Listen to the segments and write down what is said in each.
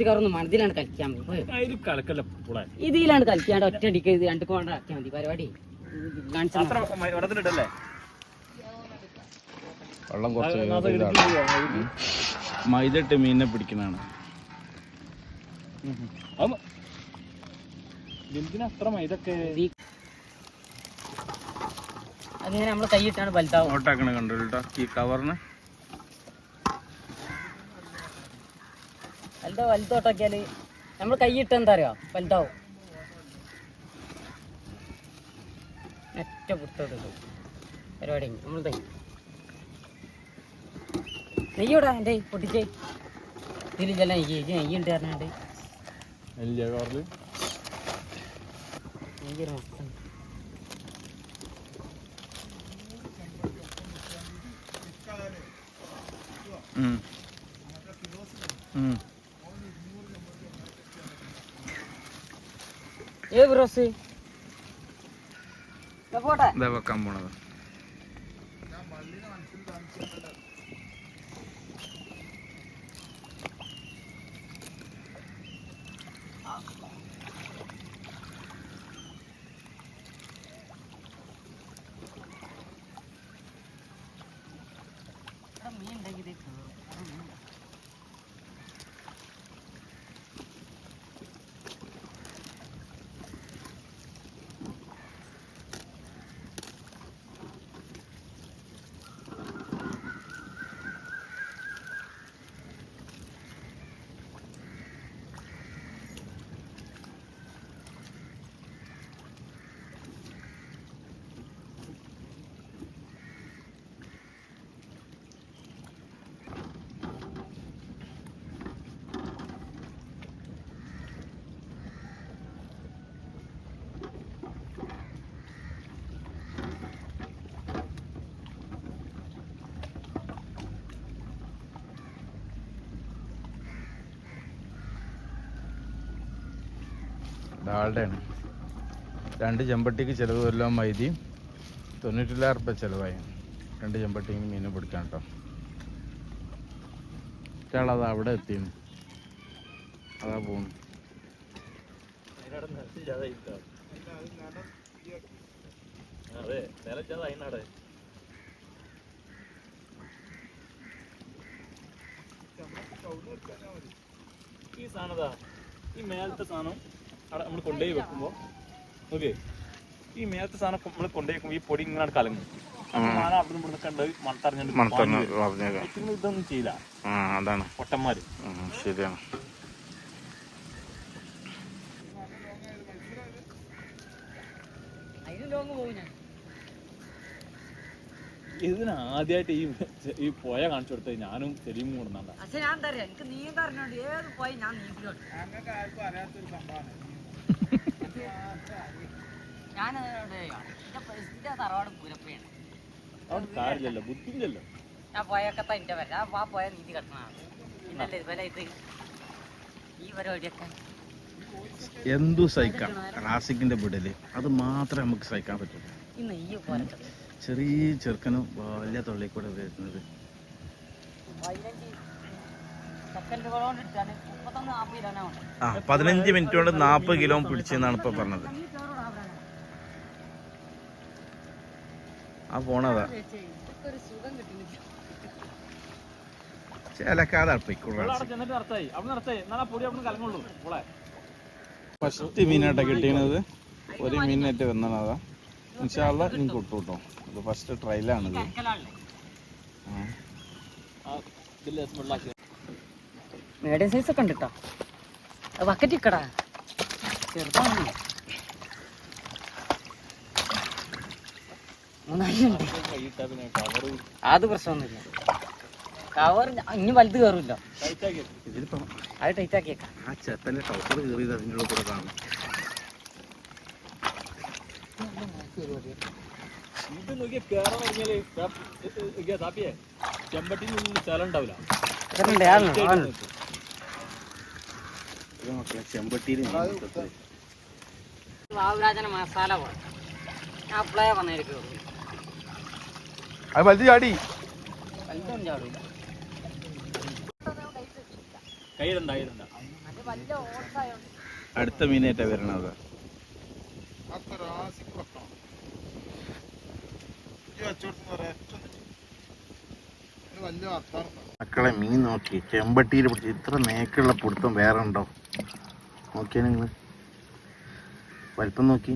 കറൊന്നും മണത്തിലാണ് കളിക്കാൻ ഇതിലാണ് കളിക്കാണ്ട് ഒറ്റയടിക്ക് ഇത് രണ്ട് കൊണ്ടാക്കിയാൽ മതി പരിപാടി. വെള്ളം കുറച്ച് മൈദ ഇട്ട് മീനിനെ പിടിക്കുന്നതാണ്. അത്ര മൈദൊക്കെ അങ്ങനെ നമ്മള് കൈയിട്ടാണ് വലുതാവും. ഓട്ടാക്കണ കണ്ടോ ഈ കവറിന് വലുതോട്ടാക്കിയാല് നമ്മൾ കൈയിട്ട് എന്താ അറിയോ വലുതാവും. ഒറ്റ പുറത്തോട്ട് പരിപാടി നമ്മൾ നെയ്യോടാ എൻ്റെ പൊട്ടിച്ചേ ഇതിലില്ല നെയ്യ് ഉണ്ട് പറഞ്ഞാണ്ട് നെയ്യൊരു മൊത്തം വെക്കാൻ പോണത്. മീൻ ഉണ്ടെങ്കിൽ ഡാൾഡയാണ്. 2 ചെമ്പട്ടിക്ക് ചിലവ് എല്ലാം മൈദയും 96 രൂപ ചിലവായി 2 ചെമ്പട്ടിക്ക് മീൻ പിടിക്കാൻ കേട്ടോ. ഒരാളത് അവിടെ എത്തിയിരുന്നു, അതാ പോകുന്നു. ഈ സാധനതാ ഈ മേലത്തെ സാധനം അവിടെ നമ്മൾ കൊണ്ടുപോയി വെക്കുമ്പോൾ ഓക്കെ, ഈ മേലത്തെ സാധനം നമ്മൾ കൊണ്ടുപോയി വെക്കുമ്പോൾ ഈ പൊടി ഇങ്ങനെ കലങ്ങും. സാധനം അവിടെ നിന്ന് കണ്ട് മണത്തറിഞ്ഞു ഇതൊന്നും ചെയ്യില്ല. അതാണ് പൊട്ടന്മാര്. ശരിയാണ്. ഇതിന് ആദ്യമായിട്ട് ഈ പോയ കാണിച്ചു കൊടുത്തത് ഞാനും ശരിയും കൂടുന്നുണ്ട്. അവിടെ കാര്യമില്ലല്ലോ, ബുദ്ധിയില്ലല്ലോ. ഞാൻ പോയൊക്കെ എന്റെ വരാം, ആ പോയ നീതി കെട്ടണതാണ്. പിന്നല്ലേ ഇതുപോലെ ഇത് ഈ പരിപാടിയൊക്കെ എന്തു സഹിക്കാം. ക്ലാസിക്കിന്റെ വിടല് അത് മാത്രമേ നമുക്ക് സഹിക്കാൻ പറ്റുള്ളൂ. ഈ നെയ്യ് പോലെ ചെറിയ ചെറുക്കനും വലിയ തൊള്ളിൽ കൂടെ വരുന്നത് 15 മിനിറ്റ് കൊണ്ട് 40 കിലോ പിടിച്ചെന്നാണ് ഇപ്പൊ പറഞ്ഞത്. ആ പോണതാ ചിലക്കാതെ ഫസ്റ്റ് മീനായിട്ടാ കിട്ടിയത്. ഒരു മീനായിട്ട് വന്നതാ. ഇൻഷാ അല്ലാഹ് ഇനി കിട്ടും കേട്ടോ. ഇത് ഫസ്റ്റ് ട്രയലാണിത്. മീഡിയം സൈസ് ഒക്കെ ഉണ്ട് കേട്ടോ. ബക്കറ്റ് ഇക്കടാ ചെറുതാണ്. അത് പ്രശ്നമൊന്നുമില്ല. കവർ ഇനി വലുത് കയറില്ല. അത് ടൈറ്റ് ആക്കിയേക്കാം. ആ ചെത്തന്റെ ടൗസർ കയറിയത് അതിൻ്റെ ഉള്ളിൽ കൂടെ കാണും. ഇത് നോക്കിയാൽ കേറാൻ പറഞ്ഞാല് ചെമ്പട്ടിയിൽ സ്ഥലം ഉണ്ടാവില്ല. ചെമ്പട്ടിയിൽ വാവുരാജന മസാല പോലെ അപ്ലൈ വന്നിരിക്കും. അത് വലുത് ചാടി വലുതൊന്നും ചാടില്ല. കയ്യിലുണ്ട അടുത്ത മീനായിട്ടാ വരണത്. മക്കളെ മീൻ നോക്കി ചെമ്പട്ടിയിൽ പിടിച്ച് ഇത്ര നേക്കുള്ള പിടുത്തം വേറെ ഉണ്ടോ നോക്കിയാ നിങ്ങൾ വലിപ്പം നോക്കി.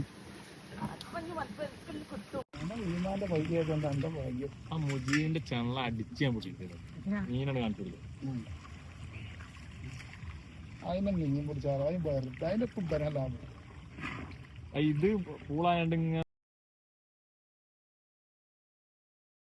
ആ മുജീന്റെ ചണല അടിച്ച് ഞാൻ പിടിച്ചിട്ട് മീനാണ് കാണിച്ചത്. അതിനെ മീൻ പിടിച്ചാൽ അതിന് വെറുതെ അതിന്റെ കുമ്പരല്ല ഇത് പൂളായോണ്ട് ഇങ്ങനെ